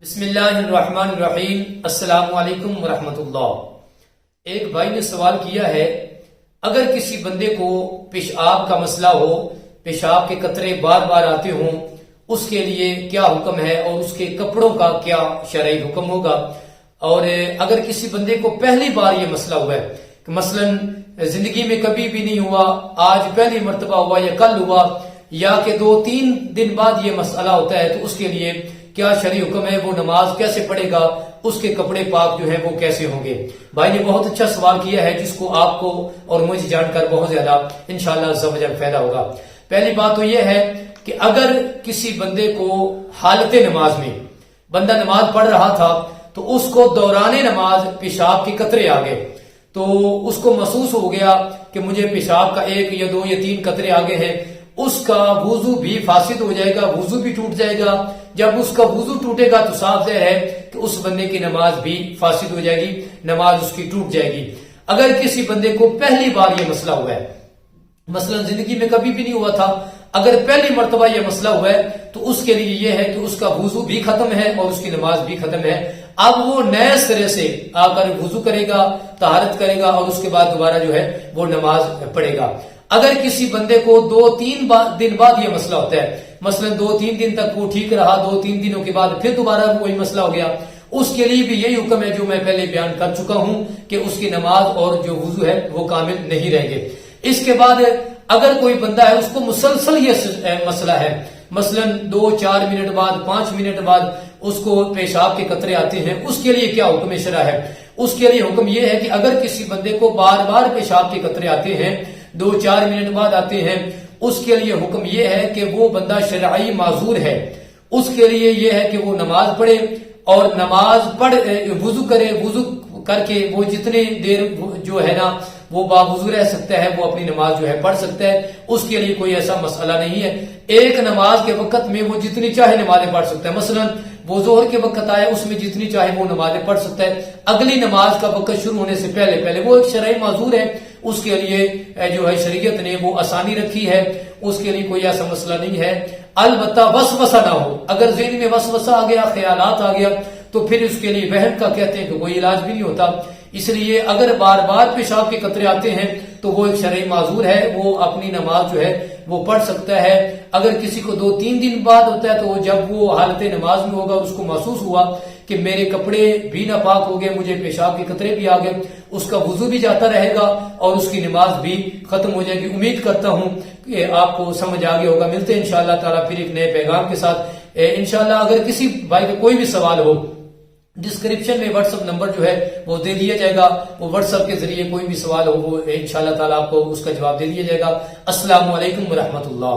بسم اللہ الرحمن الرحیم۔ السلام علیکم ورحمۃ اللہ۔ ایک بھائی نے سوال کیا ہے، اگر کسی بندے کو پیشاب کا مسئلہ ہو، پیشاب کے قطرے بار بار آتے ہوں، اس کے لیے کیا حکم ہے اور اس کے کپڑوں کا کیا شرعی حکم ہوگا؟ اور اگر کسی بندے کو پہلی بار یہ مسئلہ ہوا ہے کہ مثلا زندگی میں کبھی بھی نہیں ہوا، آج پہلی مرتبہ ہوا یا کل ہوا، یا کہ 2-3 دن بعد یہ مسئلہ ہوتا ہے، تو اس کے لیے کیا شرعی حکم ہے؟ وہ نماز کیسے پڑھے گا؟ اس کے کپڑے پاک جو ہیں وہ کیسے ہوں گے؟ بھائی نے بہت اچھا سوال کیا ہے، جس کو آپ کو اور مجھے جان کر بہت زیادہ انشاءاللہ عز و جل فائدہ ہوگا۔ پہلی بات تو یہ ہے کہ اگر کسی بندے کو حالت نماز میں بندہ نماز پڑھ رہا تھا تو اس کو دوران نماز پیشاب کے قطرے آ گئے، تو اس کو محسوس ہو گیا کہ مجھے پیشاب کا 1 یا 2 یا 3 قطرے آگے ہیں، اس کا وضو بھی فاسد ہو جائے گا، وضو بھی ٹوٹ جائے گا۔ جب اس کا وضو ٹوٹے گا تو صاف ظاہر ہے کہ اس بندے کی نماز بھی فاسد ہو جائے گی، نماز اس کی ٹوٹ جائے گی۔ اگر کسی بندے کو پہلی بار یہ مسئلہ ہوا ہے، مثلا زندگی میں کبھی بھی نہیں ہوا تھا، اگر پہلی مرتبہ یہ مسئلہ ہوا ہے تو اس کے لیے یہ ہے کہ اس کا وضو بھی ختم ہے اور اس کی نماز بھی ختم ہے۔ اب وہ نئے سرے سے آ کر وضو کرے گا، طہارت کرے گا، اور اس کے بعد دوبارہ جو ہے وہ نماز پڑھے گا۔ اگر کسی بندے کو 2-3 دن بعد یہ مسئلہ ہوتا ہے، مثلا 2-3 دن تک وہ ٹھیک رہا، 2-3 دنوں کے بعد پھر دوبارہ وہی مسئلہ ہو گیا، اس کے لیے بھی یہی حکم ہے جو میں پہلے بیان کر چکا ہوں کہ اس کی نماز اور جو وضو ہے وہ کامل نہیں رہیں گے۔ اس کے بعد اگر کوئی بندہ ہے اس کو مسلسل یہ مسئلہ ہے، مثلا 2-4 منٹ بعد 5 منٹ بعد اس کو پیشاب کے قطرے آتے ہیں، اس کے لیے کیا حکم شرع ہے؟ اس کے لیے حکم یہ ہے کہ اگر کسی بندے کو بار بار پیشاب کے قطرے آتے ہیں، 2-4 منٹ بعد آتے ہیں، اس کے لیے حکم یہ ہے کہ وہ بندہ شرعی معذور ہے۔ اس کے لیے یہ ہے کہ وہ نماز پڑھے، اور نماز وضو کرے، وضو کر کے وہ جتنے دیر جو ہے نا وہ باوضو رہ سکتا ہے، وہ اپنی نماز جو ہے پڑھ سکتا ہے۔ اس کے لیے کوئی ایسا مسئلہ نہیں ہے، ایک نماز کے وقت میں وہ جتنی چاہے نمازیں پڑھ سکتا ہے۔ مثلا وہ ظہر کے وقت آئے، اس میں جتنی چاہے وہ نمازیں پڑھ سکتا ہے، اگلی نماز کا وقت شروع ہونے سے پہلے وہ ایک شرعی معذور ہے، اس کے لیے جو ہے شریعت نے وہ آسانی رکھی ہے، اس کے لیے کوئی ایسا مسئلہ نہیں ہے۔ البتہ وسوسہ نہ ہو، اگر ذہن میں وسوسہ آ گیا، خیالات آ گیا، تو پھر اس کے لیے وہم کا کہتے ہیں کہ کوئی علاج بھی نہیں ہوتا۔ اس لیے اگر بار بار پیشاب کے قطرے آتے ہیں تو وہ ایک شرعی معذور ہے، وہ اپنی نماز جو ہے وہ پڑھ سکتا ہے۔ اگر کسی کو 2-3 دن بعد ہوتا ہے تو جب وہ حالت نماز میں ہوگا، اس کو محسوس ہوا کہ میرے کپڑے بھی ناپاک ہو گئے، مجھے پیشاب کے قطرے بھی آ گئے، اس کا وضو بھی جاتا رہے گا اور اس کی نماز بھی ختم ہو جائے گی۔ امید کرتا ہوں کہ آپ کو سمجھ آ گیا ہوگا۔ ملتے ہیں انشاءاللہ تعالیٰ پھر ایک نئے پیغام کے ساتھ۔ انشاءاللہ اگر کسی بھائی کا کوئی بھی سوال ہو، ڈسکرپشن میں واٹس ایپ نمبر جو ہے وہ دے دیا جائے گا، وہ واٹس ایپ کے ذریعے کوئی بھی سوال ہو وہ انشاءاللہ تعالیٰ آپ کو اس کا جواب دے دیا جائے گا۔ السلام علیکم ورحمۃ اللہ۔